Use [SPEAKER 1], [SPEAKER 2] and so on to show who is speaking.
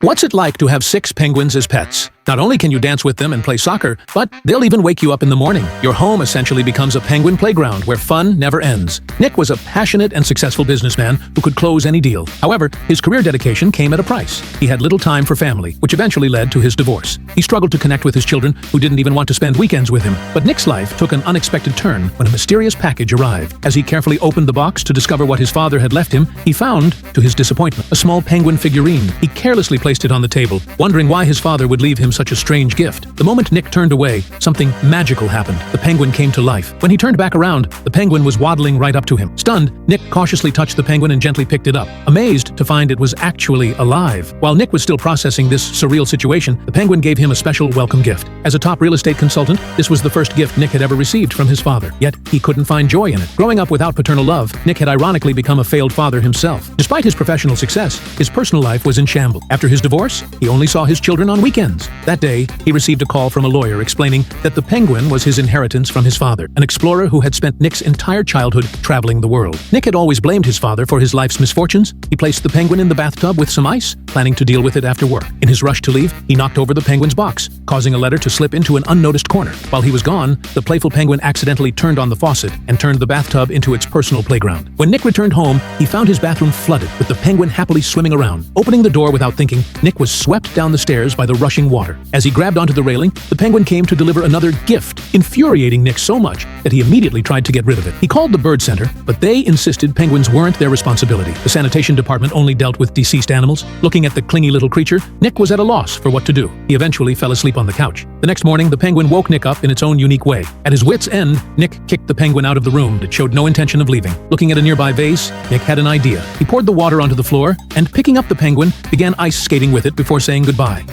[SPEAKER 1] What's it like to have 6 penguins as pets? Not only can you dance with them and play soccer, but they'll even wake you up in the morning. Your home essentially becomes a penguin playground where fun never ends. Nick was a passionate and successful businessman who could close any deal. However, his career dedication came at a price. He had little time for family, which eventually led to his divorce. He struggled to connect with his children, who didn't even want to spend weekends with him. But Nick's life took an unexpected turn when a mysterious package arrived. As he carefully opened the box to discover what his father had left him, he found, to his disappointment, a small penguin figurine. He carelessly placed it on the table, wondering why his father would leave him such a strange gift. The moment Nick turned away, something magical happened. The penguin came to life. When he turned back around, the penguin was waddling right up to him. Stunned, Nick cautiously touched the penguin and gently picked it up, amazed to find it was actually alive. While Nick was still processing this surreal situation, the penguin gave him a special welcome gift. As a top real estate consultant, this was the first gift Nick had ever received from his father. Yet, he couldn't find joy in it. Growing up without paternal love, Nick had ironically become a failed father himself. Despite his professional success, his personal life was in shambles. After his divorce, he only saw his children on weekends. That day, he received a call from a lawyer explaining that the penguin was his inheritance from his father, an explorer who had spent Nick's entire childhood traveling the world. Nick had always blamed his father for his life's misfortunes. He placed the penguin in the bathtub with some ice, planning to deal with it after work. In his rush to leave, he knocked over the penguin's box, causing a letter to slip into an unnoticed corner. While he was gone, the playful penguin accidentally turned on the faucet and turned the bathtub into its personal playground. When Nick returned home, he found his bathroom flooded, with the penguin happily swimming around. Opening the door without thinking, Nick was swept down the stairs by the rushing water. As he grabbed onto the railing, the penguin came to deliver another gift, infuriating Nick so much that he immediately tried to get rid of it. He called the bird center, but they insisted penguins weren't their responsibility. The sanitation department only dealt with deceased animals. Looking at the clingy little creature, Nick was at a loss for what to do. He eventually fell asleep on the couch. The next morning, the penguin woke Nick up in its own unique way. At his wit's end, Nick kicked the penguin out of the room that showed no intention of leaving. Looking at a nearby vase, Nick had an idea. He poured the water onto the floor and, picking up the penguin, began ice skating with it before saying goodbye.